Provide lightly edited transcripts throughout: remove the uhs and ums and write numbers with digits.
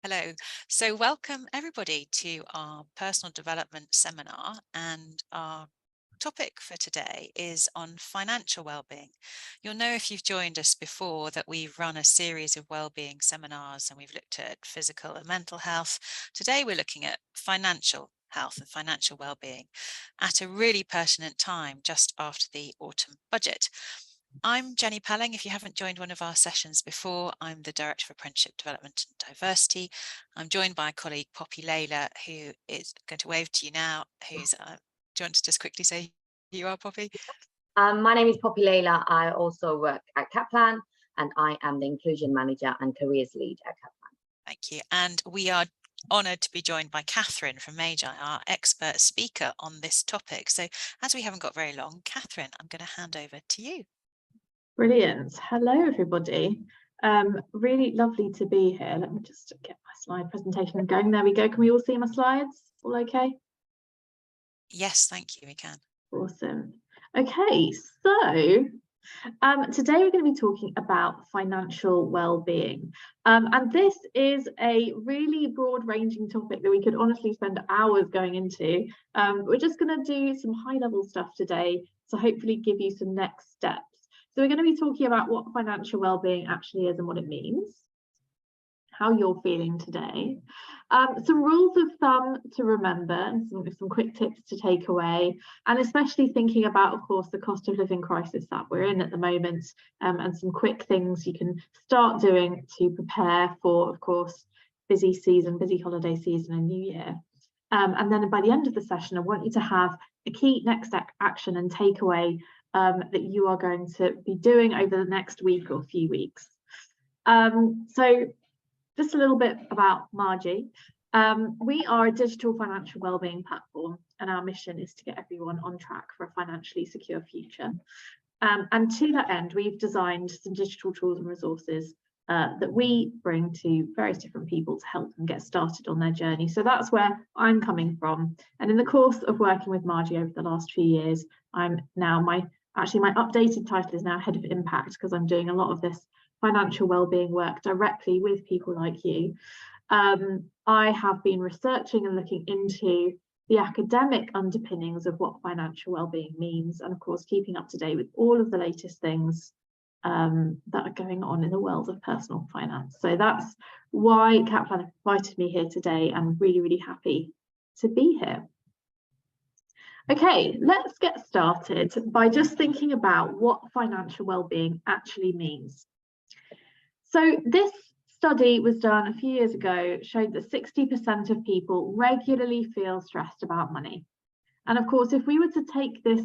Hello. So welcome everybody to our personal development seminar, and our topic for today is on financial well-being. You'll know if you've joined us before that we've run a series of well-being seminars and we've looked at physical and mental health. Today we're looking at financial health and financial well-being at a really pertinent time just after the autumn budget. I'm Jenny Pelling. If you haven't joined one of our sessions before, I'm the Director of Apprenticeship Development and Diversity. I'm joined by a colleague, Poppy Layla, who is going to wave to you now. Do you want to just quickly say who you are, Poppy? My name is Poppy Layla. I also work at Kaplan, and I am the Inclusion Manager and Careers Lead at Kaplan. Thank you. And we are honoured to be joined by Catherine from Magi, our expert speaker on this topic. So as we haven't got very long, Catherine, I'm going to hand over to you. Brilliant. Hello, everybody. Really lovely to be here. Let me just get my slide presentation going. There we go. Can we all see my slides? All okay? Yes, thank you. We can. Awesome. Okay, so today we're going to be talking about financial well-being. And this is a really broad-ranging topic that we could honestly spend hours going into. We're just going to do some high-level stuff today to hopefully give you some next steps. So we're going to be talking about what financial well-being actually is and what it means, how you're feeling today, some rules of thumb to remember, and some quick tips to take away, and especially thinking about, of course, the cost of living crisis that we're in at the moment, and some quick things you can start doing to prepare for, of course, busy holiday season and New Year. And then by the end of the session, I want you to have a key next action and takeaway that you are going to be doing over the next week or few weeks. So just a little bit about Margie. We are a digital financial wellbeing platform, and our mission is to get everyone on track for a financially secure future. And to that end, we've designed some digital tools and resources that we bring to various different people to help them get started on their journey. So that's where I'm coming from. And in the course of working with Margie over the last few years, I'm now my updated title is now Head of Impact, because I'm doing a lot of this financial wellbeing work directly with people like you. I have been researching and looking into the academic underpinnings of what financial wellbeing means, and of course keeping up to date with all of the latest things that are going on in the world of personal finance. So that's why Kaplan invited me here today. I'm really, really happy to be here. Okay, let's get started by just thinking about what financial wellbeing actually means. So this study was done a few years ago, showed that 60% of people regularly feel stressed about money. And of course, if we were to take this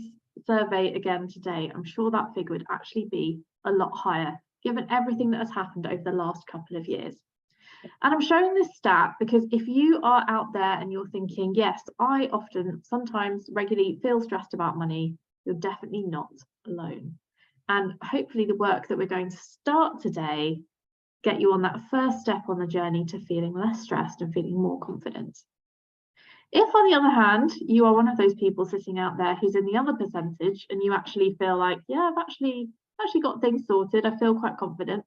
survey again today, I'm sure that figure would actually be a lot higher, given everything that has happened over the last couple of years. And I'm showing this stat because if you are out there and you're thinking, yes, I sometimes regularly feel stressed about money, you're definitely not alone. And hopefully the work that we're going to start today get you on that first step on the journey to feeling less stressed and feeling more confident. If, on the other hand, you are one of those people sitting out there who's in the other percentage and you actually feel like, yeah, I've actually got things sorted, I feel quite confident,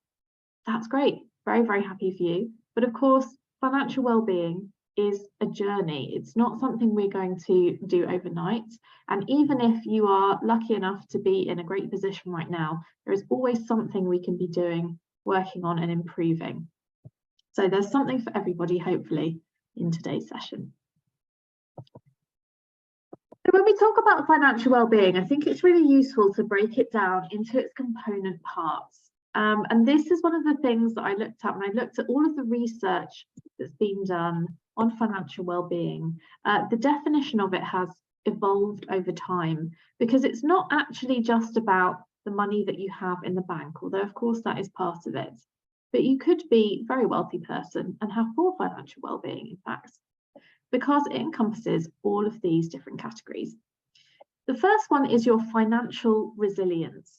that's great. Very, very happy for you. But of course, financial well-being is a journey. It's not something we're going to do overnight. And even if you are lucky enough to be in a great position right now, there is always something we can be doing, working on and improving. So there's something for everybody, hopefully, in today's session. So when we talk about financial well-being, I think it's really useful to break it down into its component parts. And this is one of the things that I looked at when I looked at all of the research that's been done on financial well-being. The definition of it has evolved over time, because it's not actually just about the money that you have in the bank, although of course that is part of it. But you could be a very wealthy person and have poor financial well-being, in fact, because it encompasses all of these different categories. The first one is your financial resilience.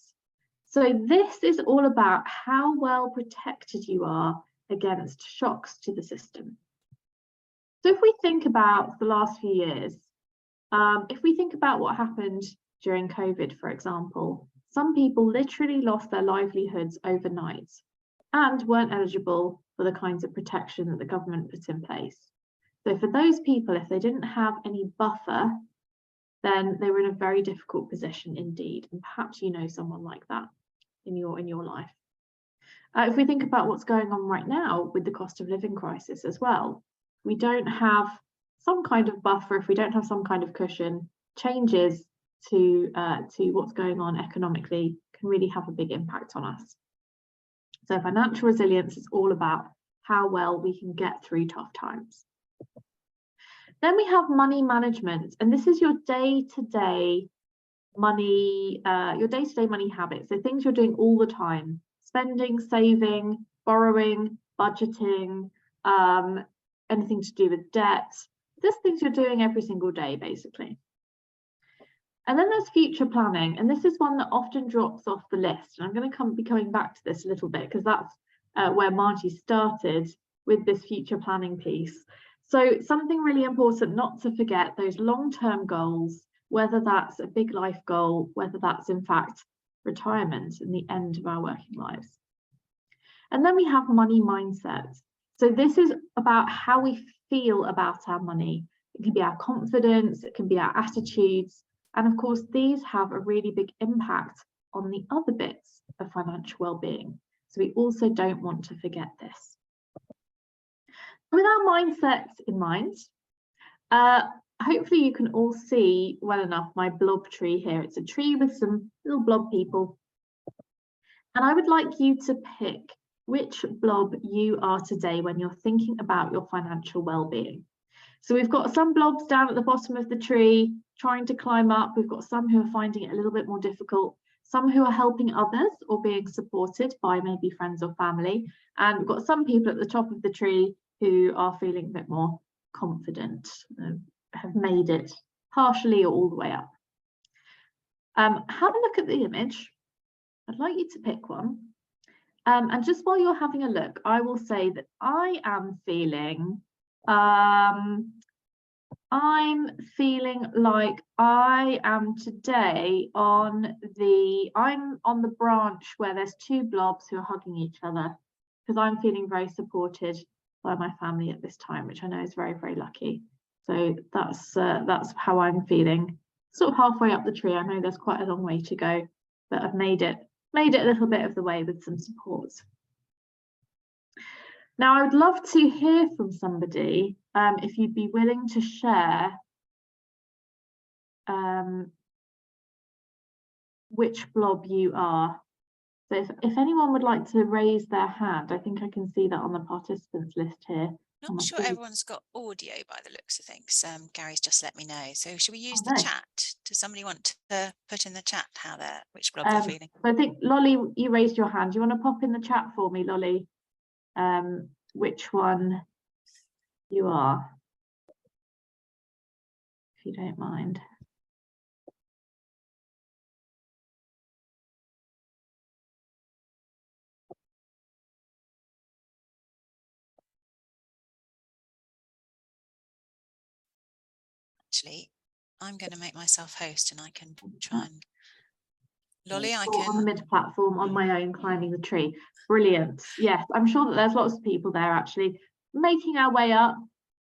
So this is all about how well protected you are against shocks to the system. So if we think about the last few years, if we think about what happened during COVID, for example, some people literally lost their livelihoods overnight and weren't eligible for the kinds of protection that the government put in place. So for those people, if they didn't have any buffer, then they were in a very difficult position indeed. And perhaps you know someone like that in your life. If we think about what's going on right now with the cost of living crisis as well, we don't have some kind of buffer, if we don't have some kind of cushion, changes to what's going on economically can really have a big impact on us. So financial resilience is all about how well we can get through tough times. Then we have money management, and this is your day-to-day money, money habits. So things you're doing all the time: spending, saving, borrowing, budgeting, anything to do with debt. Just things you're doing every single day, basically. And then there's future planning, and this is one that often drops off the list. And I'm going to be coming back to this a little bit, because that's where Margie started with this future planning piece. So something really important not to forget, those long-term goals, whether that's a big life goal, whether that's in fact retirement and the end of our working lives. And then we have money mindset. So this is about how we feel about our money. It can be our confidence, it can be our attitudes. And of course, these have a really big impact on the other bits of financial well-being. So we also don't want to forget this. With our mindsets in mind, hopefully you can all see well enough my blob tree here. It's a tree with some little blob people. And I would like you to pick which blob you are today when you're thinking about your financial well-being. So we've got some blobs down at the bottom of the tree trying to climb up. We've got some who are finding it a little bit more difficult, some who are helping others or being supported by maybe friends or family. And we've got some people at the top of the tree who are feeling a bit more confident, have made it partially or all the way up. Have a look at the image. I'd like you to pick one. And just while you're having a look, I will say that I am feeling, I'm feeling like I am today on the branch where there's two blobs who are hugging each other, because I'm feeling very supported by my family at this time, which I know is very, very lucky. So that's how I'm feeling. Sort of halfway up the tree. I know there's quite a long way to go, but I've made it a little bit of the way with some support. Now, I would love to hear from somebody if you'd be willing to share which blob you are. So if anyone would like to raise their hand, I think I can see that on the participants list here. Not sure everyone's got audio by the looks of things. Gary's just let me know. So should we use the chat? Does somebody want to put in the chat which blob they're feeling? So I think Lolly, you raised your hand. Do you want to pop in the chat for me, Lolly? Which one you are, if you don't mind. Actually, I'm going to make myself host and I can try and Lolly, I can on the mid platform on my own, climbing the tree. Brilliant. Yes, I'm sure that there's lots of people there actually making our way up.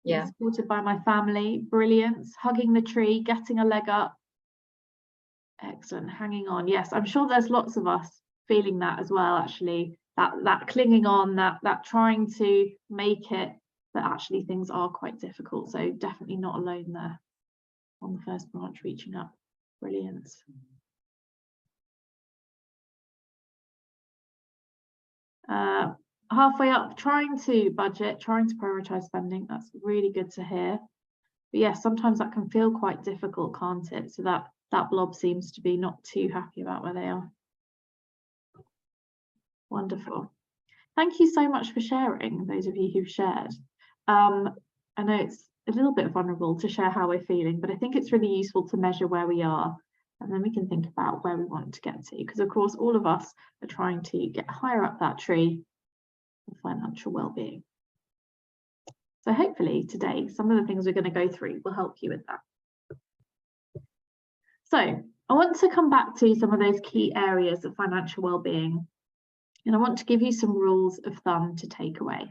Yeah, supported by my family. Brilliant. Hugging the tree, getting a leg up. Excellent. Hanging on. Yes, I'm sure there's lots of us feeling that as well, actually. That clinging on, that trying to make it, but actually things are quite difficult. So definitely not alone there on the first branch reaching up. Brilliant. Halfway up, trying to budget, trying to prioritize spending. That's really good to hear. But yes, sometimes that can feel quite difficult, can't it? So that blob seems to be not too happy about where they are. Wonderful. Thank you so much for sharing, those of you who've shared. I know it's a little bit vulnerable to share how we're feeling, but I think it's really useful to measure where we are, and then we can think about where we want to get to, because of course all of us are trying to get higher up that tree of financial well-being. So hopefully today some of the things we're going to go through will help you with that. So I want to come back to some of those key areas of financial well-being And I want to give you some rules of thumb to take away.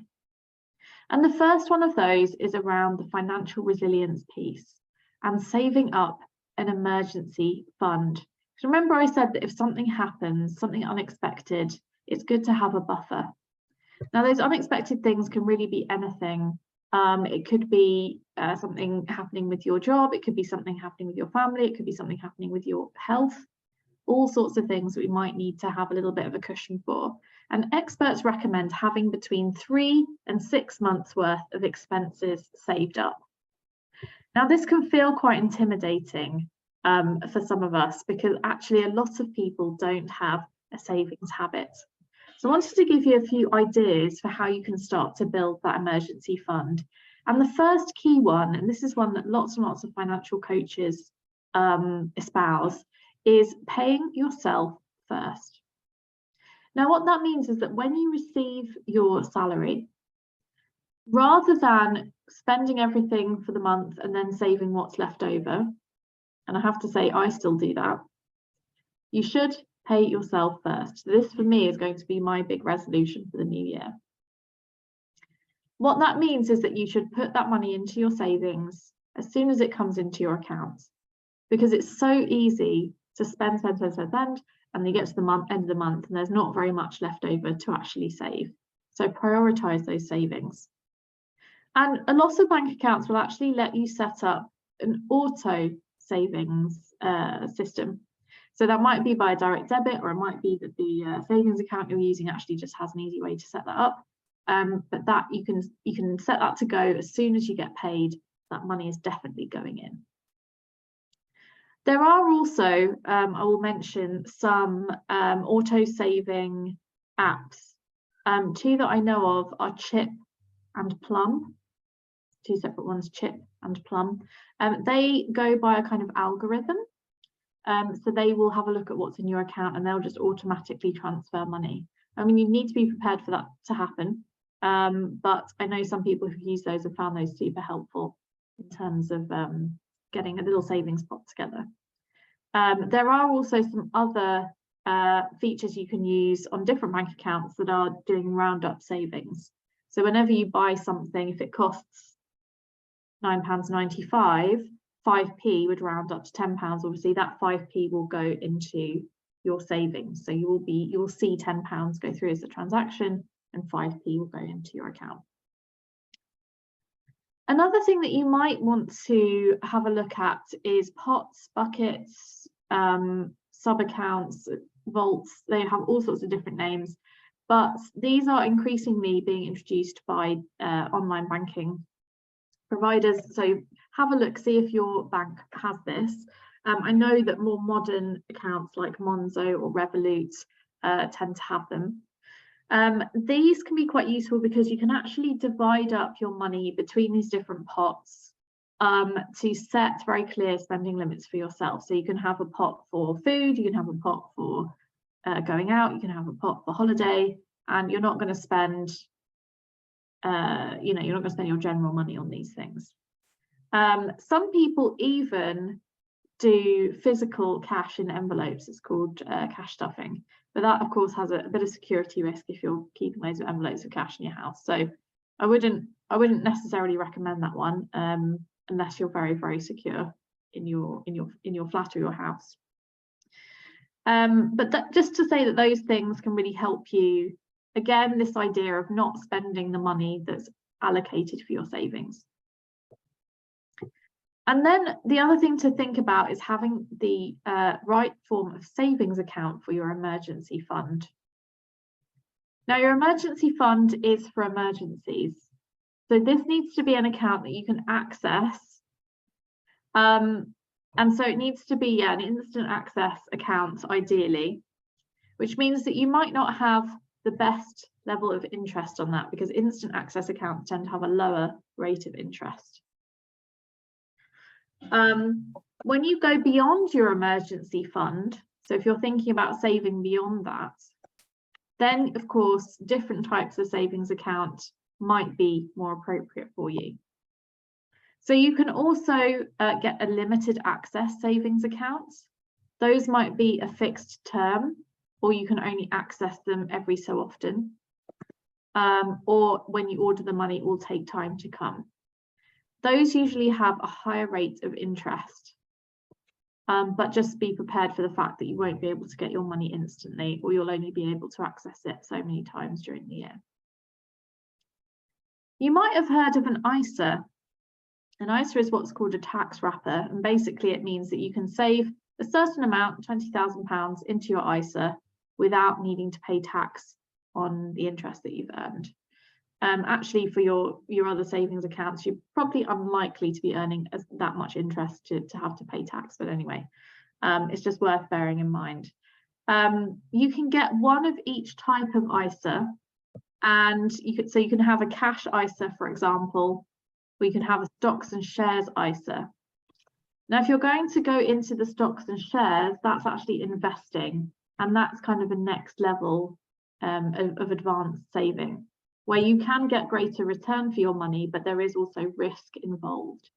And the first one of those is around the financial resilience piece and saving up an emergency fund. So remember I said that if something happens, something unexpected, it's good to have a buffer. Now those unexpected things can really be anything. It could be something happening with your job, it could be something happening with your family, it could be something happening with your health, all sorts of things that we might need to have a little bit of a cushion for. And experts recommend having between 3 and 6 months worth of expenses saved up. Now this can feel quite intimidating for some of us, because actually a lot of people don't have a savings habit. So I wanted to give you a few ideas for how you can start to build that emergency fund. And the first key one, and this is one that lots and lots of financial coaches espouse, is paying yourself first. Now what that means is that when you receive your salary, rather than spending everything for the month and then saving what's left over, and I have to say I still do that, you should pay yourself first. This for me is going to be my big resolution for the new year. What that means is that you should put that money into your savings as soon as it comes into your account, because it's so easy to spend, and you get to the end of the month and there's not very much left over to actually save. So prioritize those savings. And a lot of bank accounts will actually let you set up an auto savings system. So that might be by direct debit, or it might be that the savings account you're using actually just has an easy way to set that up. But that you can set that to go as soon as you get paid. That money is definitely going in. There are also, I will mention, some auto saving apps. Two that I know of are Chip and Plum. Two separate ones, Chip and Plum. They go by a kind of algorithm. So they will have a look at what's in your account and they'll just automatically transfer money. I mean, you need to be prepared for that to happen. But I know some people who've used those have found those super helpful in terms of getting a little savings pot together. There are also some other features you can use on different bank accounts that are doing roundup savings. So whenever you buy something, if it costs £9.95, 5p would round up to £10. Obviously that 5p will go into your savings, so you will see £10 go through as a transaction and 5p will go into your account. Another thing that you might want to have a look at is pots, buckets, sub accounts, vaults. They have all sorts of different names, but these are increasingly being introduced by online banking providers. So have a look, see if your bank has this. I know that more modern accounts like Monzo or Revolut tend to have them. These can be quite useful because you can actually divide up your money between these different pots to set very clear spending limits for yourself. So you can have a pot for food, you can have a pot for going out, you can have a pot for holiday, and you're not going to spend you're not going to spend your general money on these things. Some people even do physical cash in envelopes. It's called cash stuffing, but that of course has a bit of security risk if you're keeping loads of envelopes of cash in your house. So I wouldn't necessarily recommend that one unless you're very, very secure in your flat or your house. But just to say that those things can really help you. Again, this idea of not spending the money that's allocated for your savings. And then the other thing to think about is having the right form of savings account for your emergency fund. Now, your emergency fund is for emergencies. So this needs to be an account that you can access. And so it needs to be an instant access account, ideally, which means that you might not have the best level of interest on that, because instant access accounts tend to have a lower rate of interest. When you go beyond your emergency fund, so if you're thinking about saving beyond that, then of course different types of savings account might be more appropriate for you. So you can also get a limited access savings account. Those might be a fixed term. or you can only access them every so often, or when you order the money, it will take time to come. Those usually have a higher rate of interest, but just be prepared for the fact that you won't be able to get your money instantly, or you'll only be able to access it so many times during the year. You might have heard of an ISA. An ISA is what's called a tax wrapper, and basically it means that you can save a certain amount, £20,000, into your ISA without needing to pay tax on the interest that you've earned. Actually, for your other savings accounts, you're probably unlikely to be earning that much interest to have to pay tax. But anyway, it's just worth bearing in mind. You can get one of each type of ISA, and you can have a cash ISA, for example, or you can have a stocks and shares ISA. Now, if you're going to go into the stocks and shares, that's actually investing, and that's kind of a next level of advanced saving, where you can get greater return for your money, but there is also risk involved.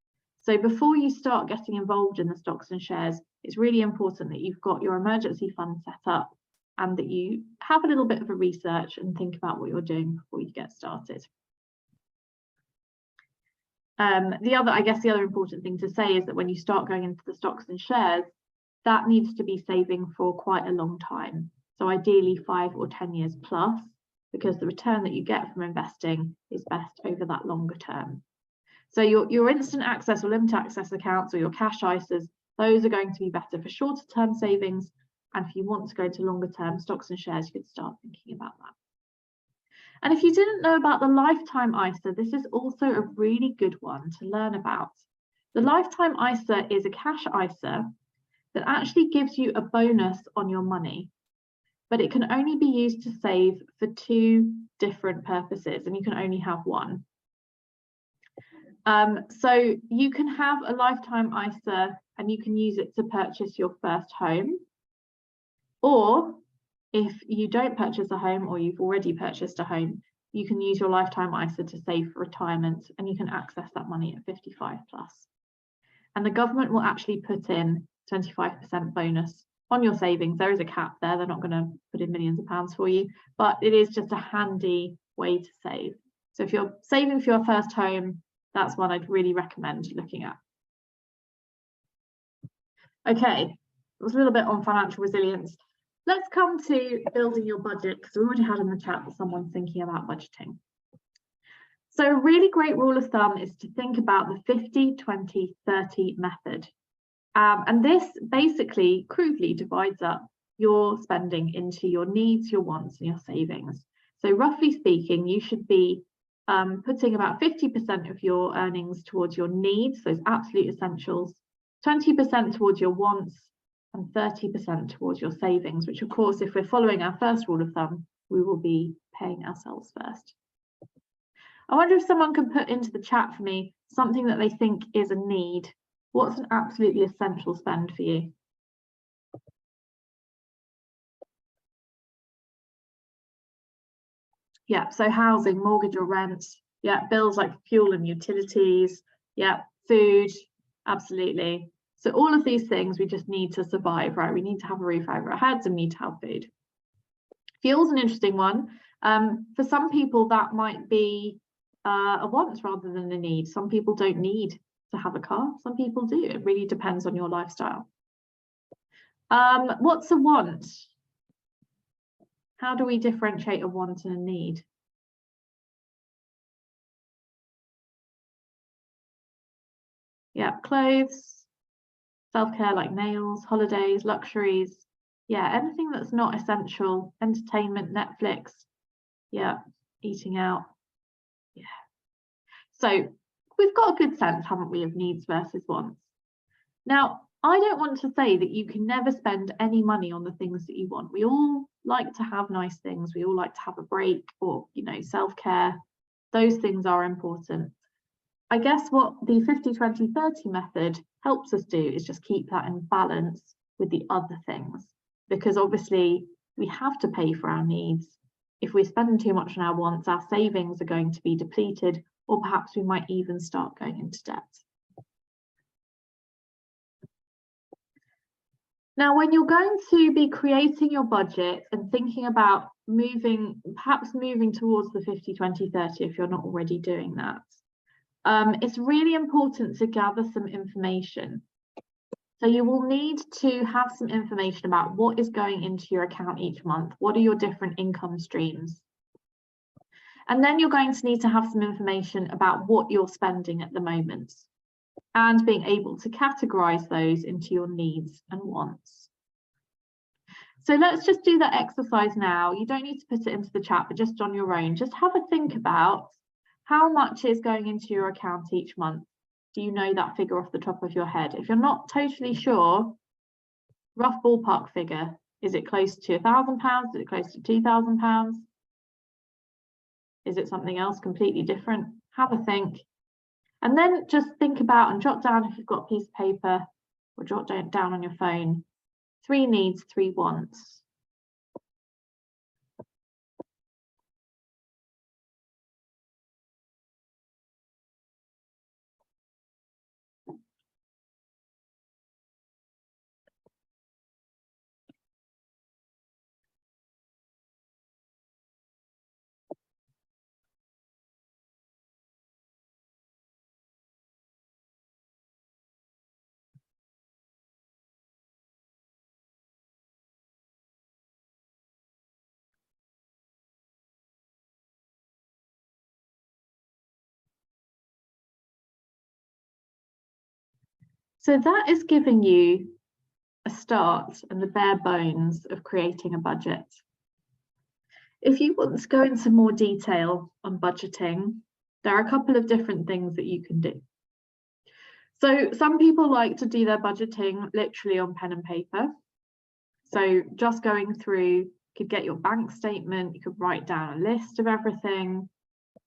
So before you start getting involved in the stocks and shares, it's really important that you've got your emergency fund set up and that you have a little bit of a research and think about what you're doing before you get started. The other important thing to say is that when you start going into the stocks and shares, that needs to be saving for quite a long time. So ideally 5 or 10 years plus, because the return that you get from investing is best over that longer term. So your instant access or limited access accounts or your cash ISAs, those are going to be better for shorter term savings. And if you want to go to longer term stocks and shares, you could start thinking about that. And if you didn't know about the lifetime ISA, this is also a really good one to learn about. The lifetime ISA is a cash ISA that actually gives you a bonus on your money, but it can only be used to save for 2 different purposes, and you can only have one. So you can have a lifetime ISA and you can use it to purchase your first home, or if you don't purchase a home or you've already purchased a home, you can use your lifetime ISA to save for retirement, and you can access that money at 55 plus. And the government will actually put in 25% bonus on your savings. There is a cap there. They're not going to put in millions of pounds for you, but it is just a handy way to save. So if you're saving for your first home, that's one I'd really recommend looking at. Okay, it was a little bit on financial resilience. Let's come to building your budget, because we already had in the chat that someone's thinking about budgeting. So a really great rule of thumb is to think about the 50-20-30 method. And this basically crudely divides up your spending into your needs, your wants, and your savings. So roughly speaking, you should be putting about 50% of your earnings towards your needs, those absolute essentials, 20% towards your wants, and 30% towards your savings, which of course, if we're following our first rule of thumb, we will be paying ourselves first. I wonder if someone can put into the chat for me something that they think is a need. What's an absolutely essential spend for you? Yeah, so housing, mortgage or rent. Yeah, bills like fuel and utilities. Yeah, food, absolutely. So all of these things we just need to survive, right? We need to have a roof over our heads and we need to have food. Fuel's an interesting one. For some people, that might be a want rather than a need. Some people don't need to have a car. Some people do. It really depends on your lifestyle. What's a want? How do we differentiate a want and a need? Yeah, clothes, self-care like nails, holidays, luxuries. Yeah, anything that's not essential. Entertainment, Netflix. Yeah, eating out. Yeah. So we've got a good sense, haven't we, of needs versus wants. Now, I don't want to say that you can never spend any money on the things that you want. We all like to have nice things. We all like to have a break or, self-care. Those things are important. I guess what the 50-20-30 method helps us do is just keep that in balance with the other things, because obviously we have to pay for our needs. If we're spending too much on our wants, our savings are going to be depleted, or perhaps we might even start going into debt. Now, when you're going to be creating your budget and thinking about perhaps moving towards the 50-20-30 if you're not already doing that, it's really important to gather some information. So you will need to have some information about what is going into your account each month. What are your different income streams? And then you're going to need to have some information about what you're spending at the moment and being able to categorize those into your needs and wants. So let's just do that exercise now. You don't need to put it into the chat, but just on your own, just have a think about how much is going into your account each month. Do you know that figure off the top of your head? If you're not totally sure, rough ballpark figure, is it close to £1,000? Is it close to £2,000? Is it something else completely different? Have a think. And then just think about and jot down, if you've got a piece of paper, or jot down on your phone, 3 needs, 3 wants. So that is giving you a start and the bare bones of creating a budget. If you want to go into more detail on budgeting, there are a couple of different things that you can do. So some people like to do their budgeting literally on pen and paper. So just going through, you could get your bank statement, you could write down a list of everything.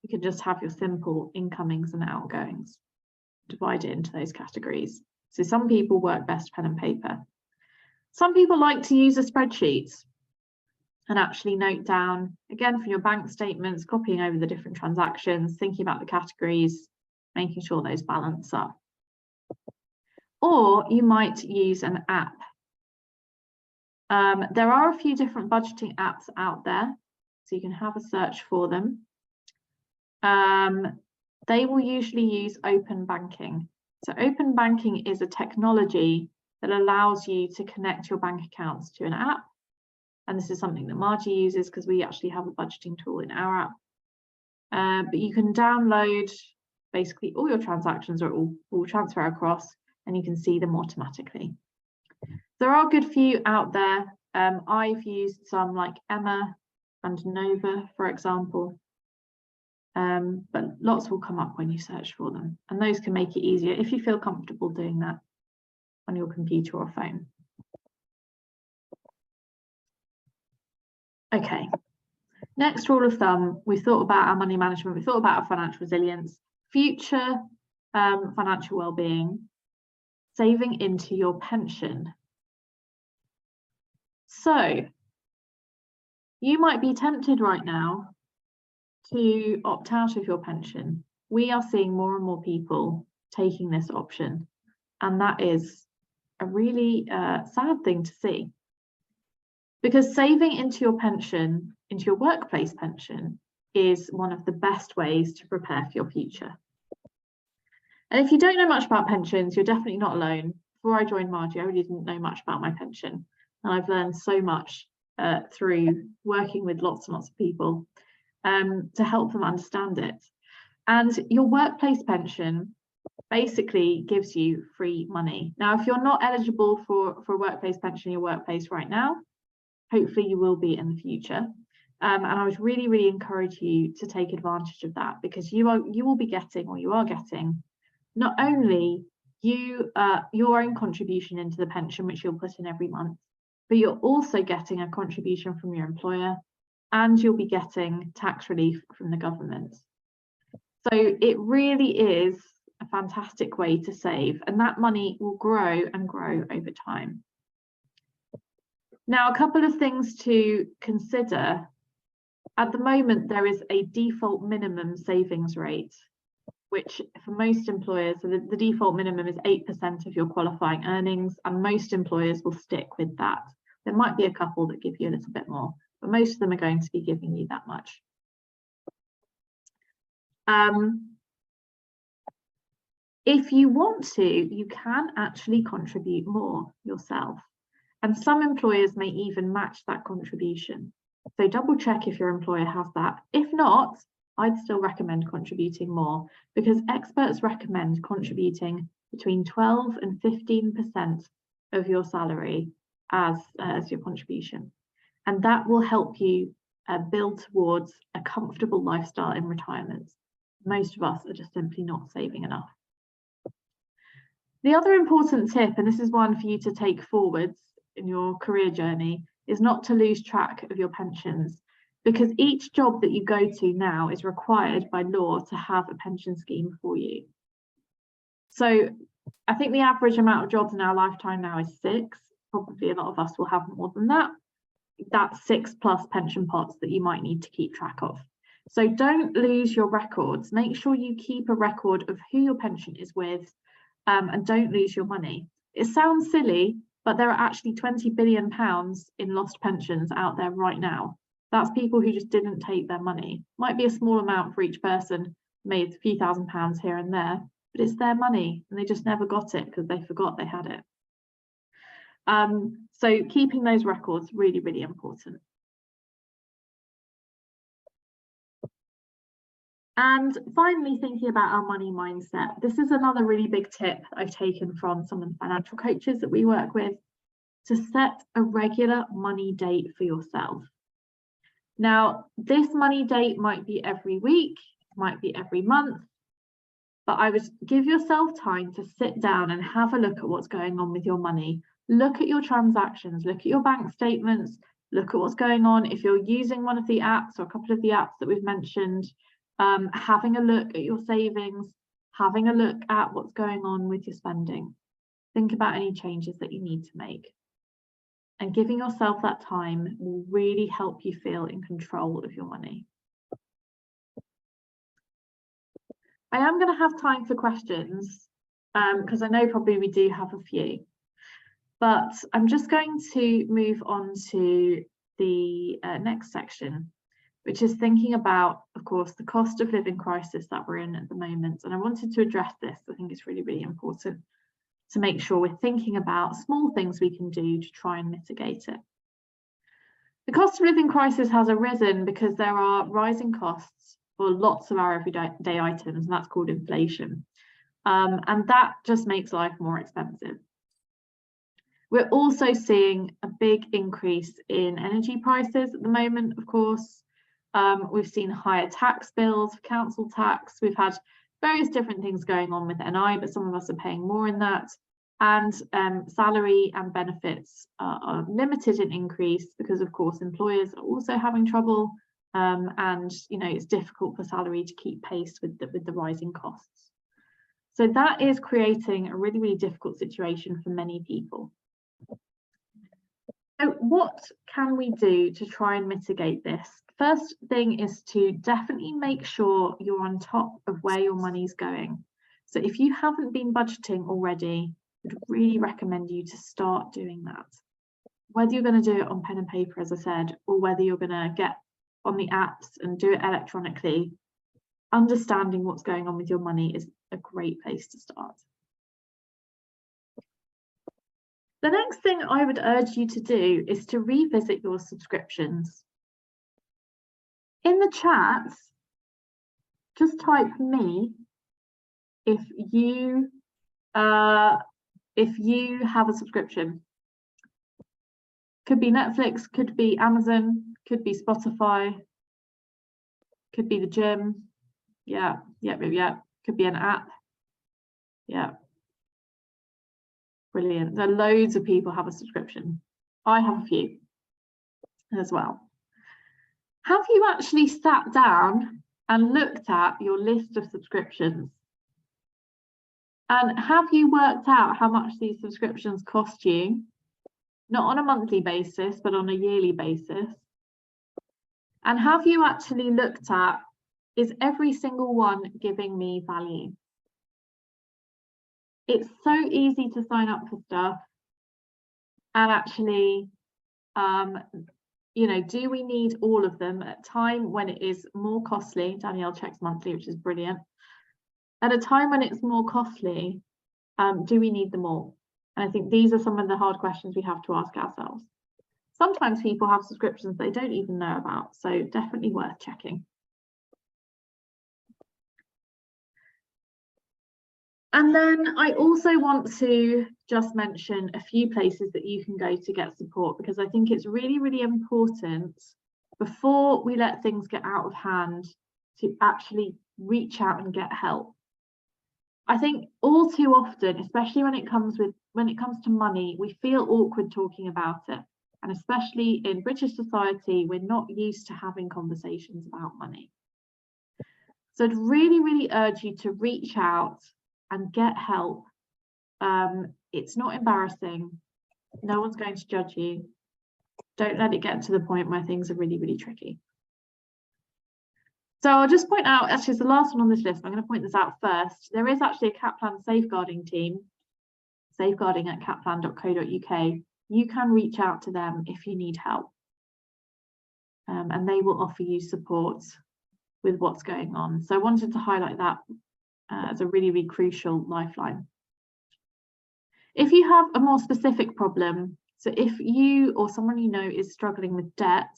You could just have your simple incomings and outgoings, divide it into those categories. So some people work best pen and paper. Some people like to use a spreadsheet and actually note down, again, from your bank statements, copying over the different transactions, thinking about the categories, making sure those balance up. Or you might use an app. There are a few different budgeting apps out there, so you can have a search for them. They will usually use open banking. So open banking is a technology that allows you to connect your bank accounts to an app. And this is something that Margie uses because we actually have a budgeting tool in our app. But you can download basically all your transactions or all transfer across, and you can see them automatically. There are a good few out there. I've used some like Emma and Nova, for example. But lots will come up when you search for them, and those can make it easier if you feel comfortable doing that on your computer or phone. Okay, next rule of thumb, we thought about our money management, we thought about our financial resilience, future financial well-being, saving into your pension. So you might be tempted right now to opt out of your pension. We are seeing more and more people taking this option, and that is a really sad thing to see, because saving into your pension, into your workplace pension, is one of the best ways to prepare for your future. And if you don't know much about pensions, you're definitely not alone. Before I joined Margie, I really didn't know much about my pension, and I've learned so much through working with lots and lots of people to help them understand it. And your workplace pension basically gives you free money. Now, if you're not eligible for a workplace pension in your workplace right now, hopefully you will be in the future. And I would really, really encourage you to take advantage of that, because you will be getting, or you are getting, not only your own contribution into the pension, which you'll put in every month, but you're also getting a contribution from your employer, and you'll be getting tax relief from the government. So it really is a fantastic way to save, and that money will grow and grow over time. Now, a couple of things to consider. At the moment, there is a default minimum savings rate which for most employers, so the default minimum is 8% of your qualifying earnings, and most employers will stick with that. There might be a couple that give you a little bit more, but most of them are going to be giving you that much. If you want to, you can actually contribute more yourself. And some employers may even match that contribution. So double check if your employer has that. If not, I'd still recommend contributing more, because experts recommend contributing between 12 and 15% of your salary as your contribution. And that will help you build towards a comfortable lifestyle in retirement. Most of us are just simply not saving enough. The other important tip, and this is one for you to take forwards in your career journey, is not to lose track of your pensions, because each job that you go to now is required by law to have a pension scheme for you. So I think the average amount of jobs in our lifetime now is 6. Probably a lot of us will have more than that. That's 6+ pension pots that you might need to keep track of. So don't lose your records. Make sure you keep a record of who your pension is with, and don't lose your money. It sounds silly, but there are actually £20 billion in lost pensions out there right now. That's people who just didn't take their money. Might be a small amount for each person, made a few £1,000s here and there, but it's their money and they just never got it because they forgot they had it. So keeping those records, really, really important. And finally, thinking about our money mindset. This is another really big tip I've taken from some of the financial coaches that we work with, to set a regular money date for yourself. Now, this money date might be every week, might be every month, but I would give yourself time to sit down and have a look at what's going on with your money. Look at your transactions, look at your bank statements, look at what's going on. If you're using one of the apps or a couple of the apps that we've mentioned, having a look at your savings, having a look at what's going on with your spending. Think about any changes that you need to make. And giving yourself that time will really help you feel in control of your money. I am going to have time for questions, because I know probably we do have a few. But I'm just going to move on to the next section, which is thinking about, of course, the cost of living crisis that we're in at the moment. And I wanted to address this. I think it's really, really important to make sure we're thinking about small things we can do to try and mitigate it. The cost of living crisis has arisen because there are rising costs for lots of our everyday items, and that's called inflation. And that just makes life more expensive. We're also seeing a big increase in energy prices at the moment, of course. We've seen higher tax bills, council tax. We've had various different things going on with NI, but some of us are paying more in that. And salary and benefits are limited in increase because, of course, employers are also having trouble. And, you know, it's difficult for salary to keep pace with the rising costs. So that is creating a really, really difficult situation for many people. So what can we do to try and mitigate this? First thing is to definitely make sure you're on top of where your money's going. So if you haven't been budgeting already, I would really recommend you to start doing that. Whether you're going to do it on pen and paper, as I said, or whether you're going to get on the apps and do it electronically, understanding what's going on with your money is a great place to start. The next thing I would urge you to do is to revisit your subscriptions. In the chat, just type me if you have a subscription. Could be Netflix, could be Amazon, could be Spotify, could be the gym. Yeah. Could be an app. Yeah. Brilliant. There are loads of people have a subscription. I have a few as well. Have you actually sat down and looked at your list of subscriptions? And have you worked out how much these subscriptions cost you? Not on a monthly basis, but on a yearly basis. And have you actually looked at Is every single one giving me value? It's so easy to sign up for stuff and actually, you know, do we need all of them at a time when it is more costly? Danielle checks monthly, which is brilliant. At a time when it's more costly, do we need them all? And I think these are some of the hard questions we have to ask ourselves. Sometimes people have subscriptions they don't even know about, so definitely worth checking. And then I also want to just mention a few places that you can go to get support, because I think it's really, really important before we let things get out of hand to actually reach out and get help. I think all too often, especially when it comes to money, we feel awkward talking about it. And especially in British society, we're not used to having conversations about money. So I'd really, really urge you to reach out and get help. It's not embarrassing. No one's going to judge you. Don't let it get to the point where things are really, really tricky. So I'll just point out, actually it's the last one on this list, I'm going to point this out first. There is actually a Kaplan safeguarding team, safeguarding@kaplan.co.uk. You can reach out to them if you need help. And they will offer you support with what's going on. So I wanted to highlight that as a really, really crucial lifeline. If you have a more specific problem, so if you or someone you know is struggling with debt,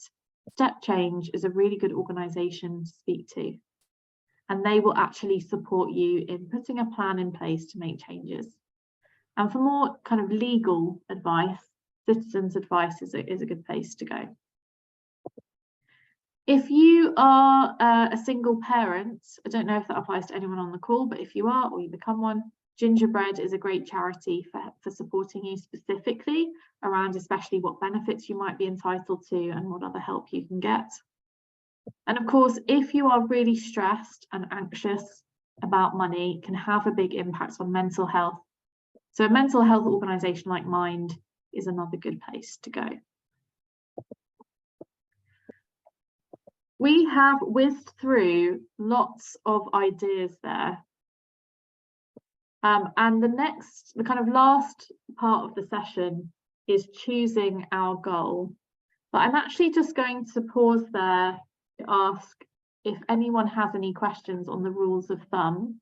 Step Change is a really good organisation to speak to, and they will actually support you in putting a plan in place to make changes. And for more kind of legal advice, Citizens Advice is a good place to go. If you are a single parent, I don't know if that applies to anyone on the call, but if you are or you become one, Gingerbread is a great charity for supporting you specifically around especially what benefits you might be entitled to and what other help you can get. And of course, if you are really stressed and anxious about money, it can have a big impact on mental health. So a mental health organisation like Mind is another good place to go. We have whizzed through lots of ideas there. And the kind of last part of the session is choosing our goal. But I'm actually just going to pause there to ask if anyone has any questions on the rules of thumb.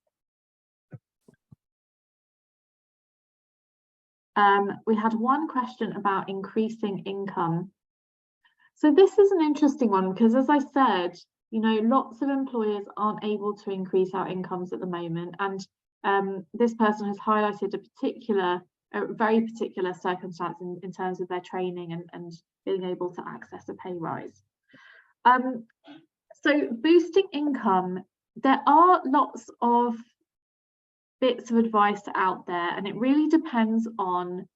We had one question about increasing income. So this is an interesting one because, as I said, you know, lots of employers aren't able to increase our incomes at the moment, and this person has highlighted a very particular circumstance in terms of their training and being able to access a pay rise. So boosting income, there are lots of bits of advice out there, and it really depends on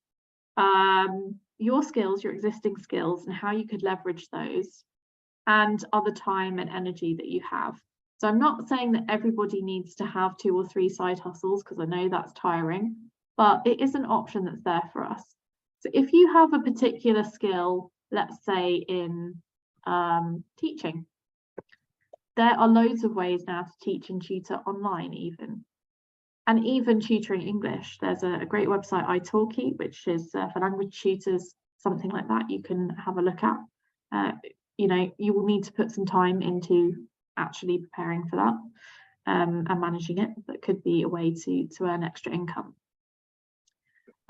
your skills, your existing skills, and how you could leverage those, and other time and energy that you have. So I'm not saying that everybody needs to have 2 or 3 side hustles, because I know that's tiring, but it is an option that's there for us. So if you have a particular skill, let's say in teaching, there are loads of ways now to teach and tutor online even. And even tutoring English, there's a great website, italki, which is for language tutors, something like that you can have a look at. You know, you will need to put some time into actually preparing for that and managing it. That could be a way to earn extra income.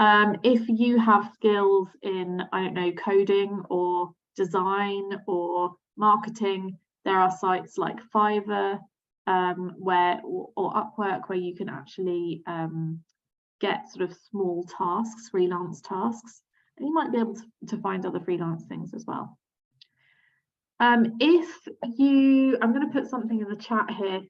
If you have skills in, I don't know, coding or design or marketing, there are sites like Fiverr or Upwork where you can actually get sort of small tasks, freelance tasks, and you might be able to find other freelance things as well. I'm going to put something in the chat here.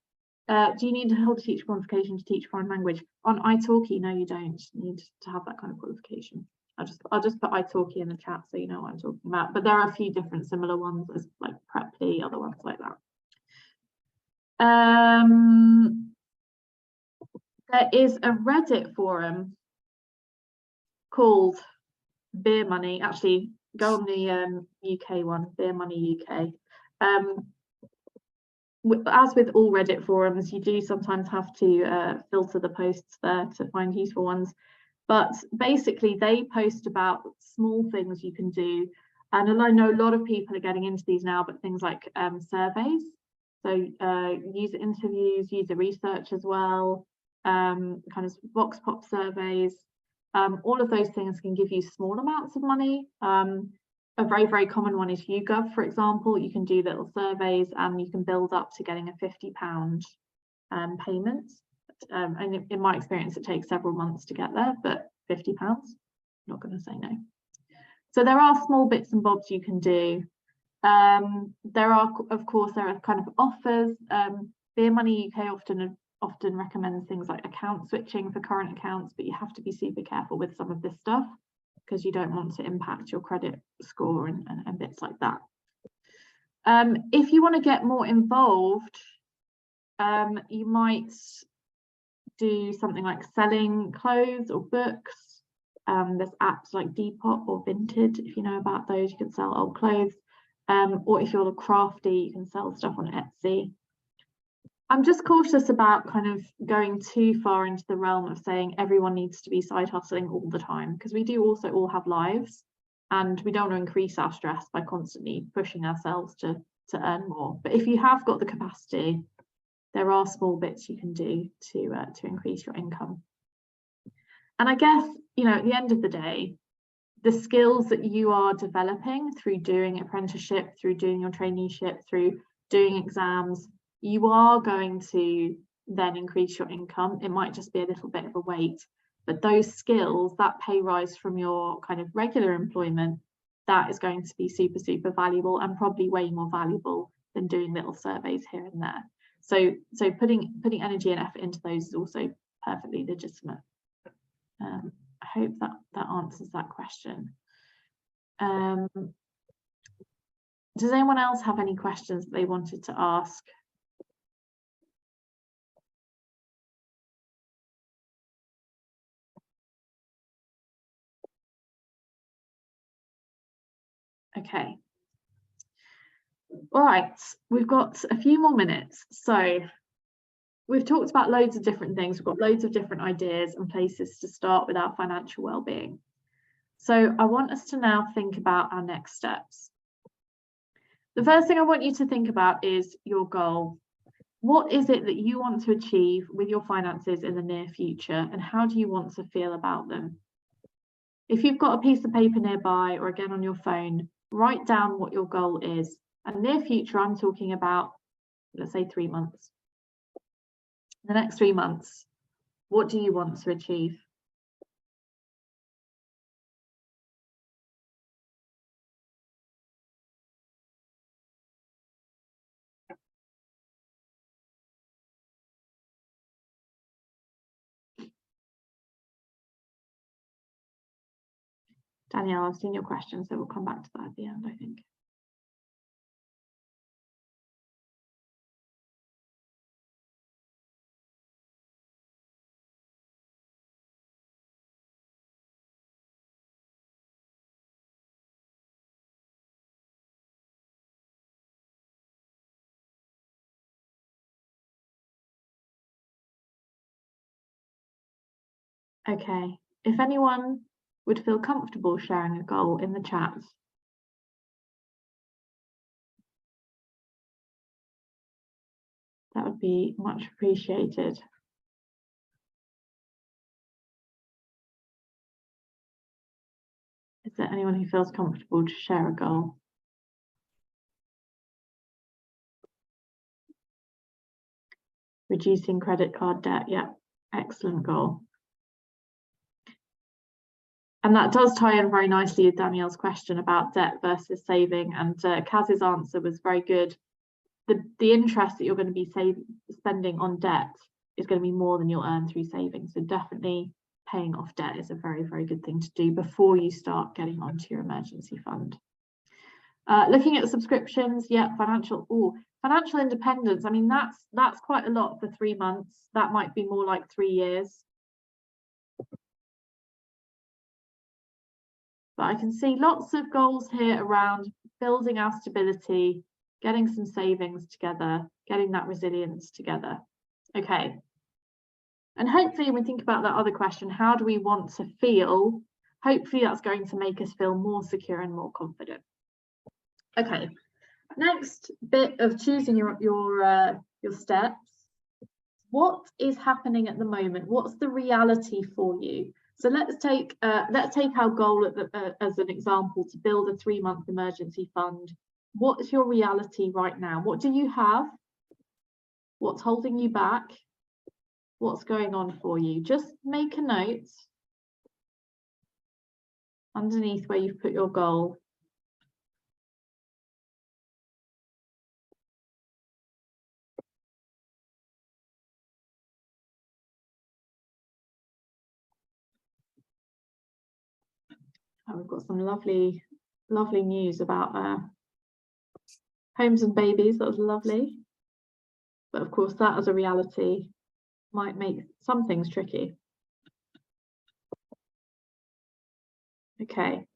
Do you need to hold a teacher qualification to teach foreign language? On italki, no, you don't need to have that kind of qualification. I'll just put italki in the chat so you know what I'm talking about. But there are a few different similar ones, as like Preply, other ones like that. There is a Reddit forum called Beer Money. Actually, go on the UK one, Beer Money UK. as with all Reddit forums, you do sometimes have to filter the posts there to find useful ones. But basically, they post about small things you can do. And I know a lot of people are getting into these now, but things like surveys. So user interviews, user research as well, kind of vox pop surveys. All of those things can give you small amounts of money. A very, very common one is YouGov, for example. You can do little surveys and you can build up to getting a £50 payment. And in my experience, it takes several months to get there, but £50, not going to say no. So there are small bits and bobs you can do. There are, of course, there are kind of offers. Beer Money UK often recommends things like account switching for current accounts, but you have to be super careful with some of this stuff because you don't want to impact your credit score and bits like that. If you want to get more involved, you might do something like selling clothes or books. There's apps like Depop or Vinted. If you know about those, you can sell old clothes. Or if you're crafty, you can sell stuff on Etsy. I'm just cautious about kind of going too far into the realm of saying everyone needs to be side hustling all the time, because we do also all have lives and we don't want to increase our stress by constantly pushing ourselves to earn more. But if you have got the capacity, there are small bits you can do to increase your income. And I guess, you know, at the end of the day, the skills that you are developing through doing apprenticeship, through doing your traineeship, through doing exams, you are going to then increase your income. It might just be a little bit of a wait, but those skills, that pay rise from your kind of regular employment, that is going to be super, super valuable and probably way more valuable than doing little surveys here and there. So putting energy and effort into those is also perfectly legitimate. I hope that answers that question. Does anyone else have any questions that they wanted to ask? Okay. All right, we've got a few more minutes. So we've talked about loads of different things. We've got loads of different ideas and places to start with our financial well-being. So I want us to now think about our next steps. The first thing I want you to think about is your goal. What is it that you want to achieve with your finances in the near future, and how do you want to feel about them? If you've got a piece of paper nearby or again on your phone, write down what your goal is. And near future, I'm talking about, let's say 3 months. The next 3 months, what do you want to achieve? Danielle, I've seen your question, so we'll come back to that at the end, I think. Okay, if anyone would feel comfortable sharing a goal in the chat. That would be much appreciated. Is there anyone who feels comfortable to share a goal? Reducing credit card debt, yeah, excellent goal. And that does tie in very nicely with Danielle's question about debt versus saving, and Kaz's answer was very good. The interest that you're going to be spending on debt is going to be more than you'll earn through saving. So definitely paying off debt is a very, very good thing to do before you start getting onto your emergency fund. Looking at subscriptions, yeah, financial independence. I mean, that's quite a lot for 3 months. That might be more like 3 years. But I can see lots of goals here around building our stability, getting some savings together, getting that resilience together. Okay. And hopefully when we think about that other question, how do we want to feel? Hopefully that's going to make us feel more secure and more confident. Okay, next bit of choosing your steps. What is happening at the moment? What's the reality for you? So let's take our goal as an example, to build a 3-month emergency fund. What's your reality right now? What do you have? What's holding you back? What's going on for you? Just make a note underneath where you've put your goal. Oh, we've got some lovely news about homes and babies. That was lovely. But of course, that as a reality might make some things tricky. Okay,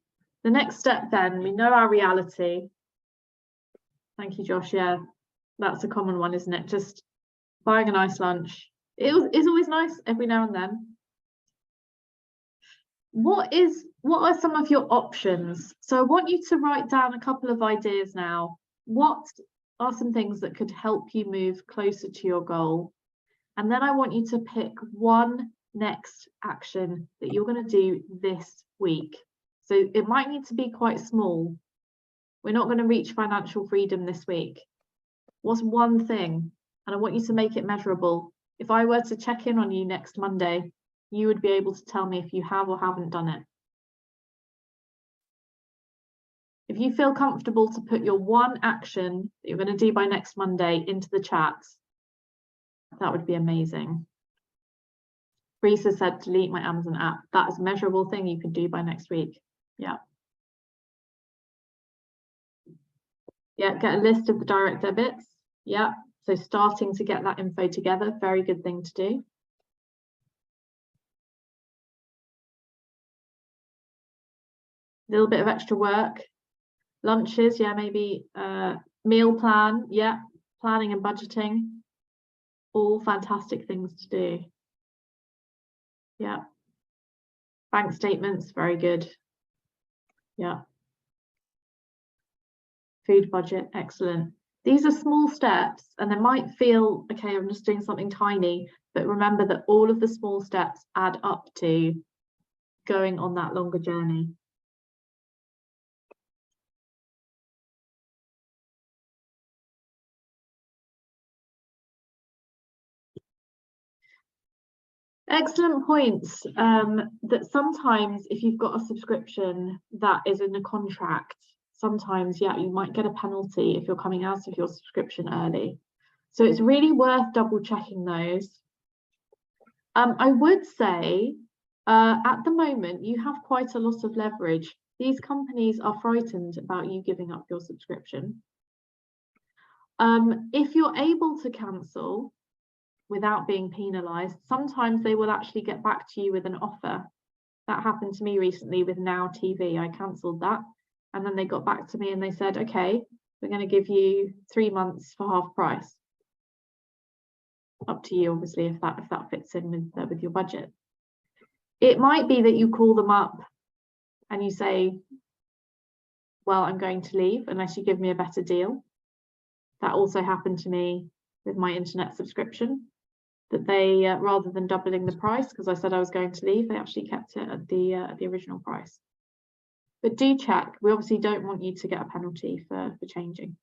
the next step then, we know our reality. Thank you, Josh. Yeah, that's a common one, isn't it? Just buying a nice lunch. It is always nice every now and then. What are some of your options? So I want you to write down a couple of ideas now. What are some things that could help you move closer to your goal? And then I want you to pick one next action that you're going to do this week. So it might need to be quite small. We're not going to reach financial freedom this week. What's one thing? And I want you to make it measurable. If I were to check in on you next Monday, you would be able to tell me if you have or haven't done it. If you feel comfortable to put your one action that you're going to do by next Monday into the chat, that would be amazing. Risa said, delete my Amazon app. That is a measurable thing you could do by next week. Yeah. Yeah, get a list of the direct debits. Yeah, so starting to get that info together, very good thing to do. A little bit of extra work. Lunches, yeah, maybe meal plan, yeah, planning and budgeting. All fantastic things to do. Yeah. Bank statements, very good. Yeah. Food budget, excellent. These are small steps and they might feel, okay, I'm just doing something tiny, but remember that all of the small steps add up to going on that longer journey. Excellent points. That sometimes if you've got a subscription that is in a contract, sometimes, yeah, you might get a penalty if you're coming out of your subscription early. So it's really worth double checking those. I would say at the moment, you have quite a lot of leverage. These companies are frightened about you giving up your subscription. If you're able to cancel without being penalised, sometimes they will actually get back to you with an offer. That happened to me recently with Now TV. I cancelled that and then they got back to me and they said, okay, we're going to give you 3 months for half price. Up to you, obviously, if that fits in with your budget. It might be that you call them up and you say, well, I'm going to leave unless you give me a better deal. That also happened to me with my internet subscription, that they rather than doubling the price because I said I was going to leave, they actually kept it at the original price. But do check. We obviously don't want you to get a penalty for changing.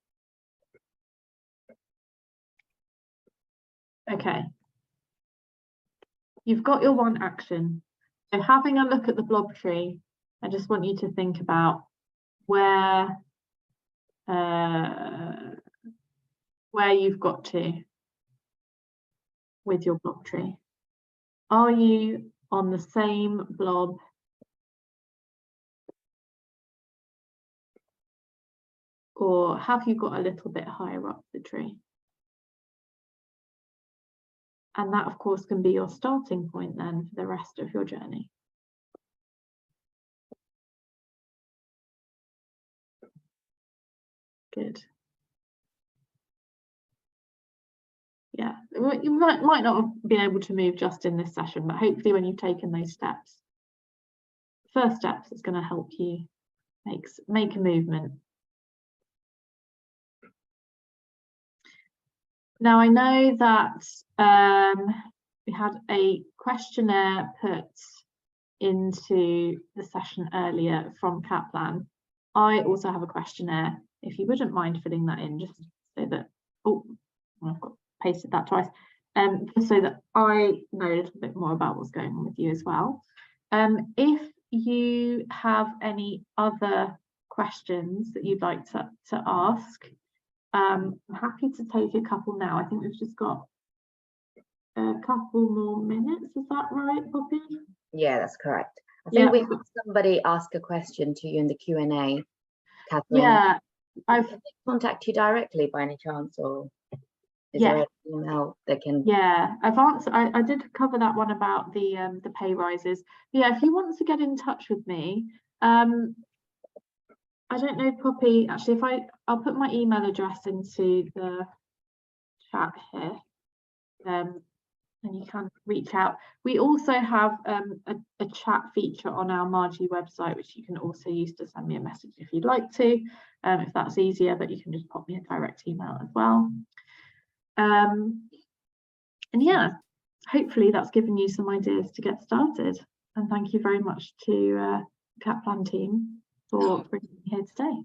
Okay. You've got your one action. So having a look at the blob tree, I just want you to think about where you've got to with your blob tree. Are you on the same blob? Or have you got a little bit higher up the tree? And that, of course, can be your starting point then for the rest of your journey. Good. Yeah, you might not have been able to move just in this session, but hopefully when you've taken those steps, first steps, it's going to help you make a movement. Now I know that we had a questionnaire put into the session earlier from Kaplan. I also have a questionnaire, if you wouldn't mind filling that in, just so that, oh, I've got pasted that twice, just so that I know a little bit more about what's going on with you as well. If you have any other questions that you'd like to ask, I'm happy to take a couple now. I think we've just got a couple more minutes. Is that right, Poppy? Yeah, that's correct. I think we had somebody ask a question to you in the Q&A, Catherine. Yeah. Can they contact you directly by any chance, or is there an email they can? Yeah, I've answered. I did cover that one about the pay rises. Yeah, if you want to get in touch with me, I don't know, Poppy. Actually, I'll put my email address into the chat here, and you can reach out. We also have a chat feature on our Margie website, which you can also use to send me a message if you'd like to, if that's easier. But you can just pop me a direct email as well. And yeah, hopefully that's given you some ideas to get started. And thank you very much to Kaplan team for bringing me here today.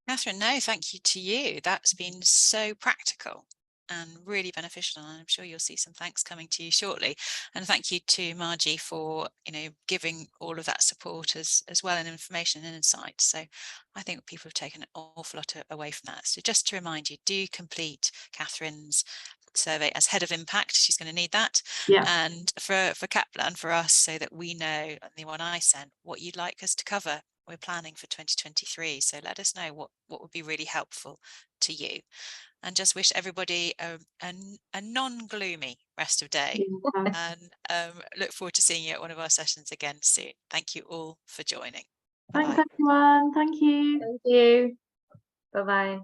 Catherine, no, thank you to you. That's been so practical and really beneficial, and I'm sure you'll see some thanks coming to you shortly. And thank you to Margie for, giving all of that support as well, and information and insight. So I think people have taken an awful lot away from that. So just to remind you, do complete Catherine's survey as head of impact. She's going to need that. Yeah. And for Kaplan, for us, so that we know, the one I sent, what you'd like us to cover. We're planning for 2023, so let us know what would be really helpful to you, and just wish everybody a non-gloomy rest of day. Yeah. And look forward to seeing you at one of our sessions again soon. Thank you all for joining. Thanks, Bye. everyone. Thank you. Thank you. Bye-bye.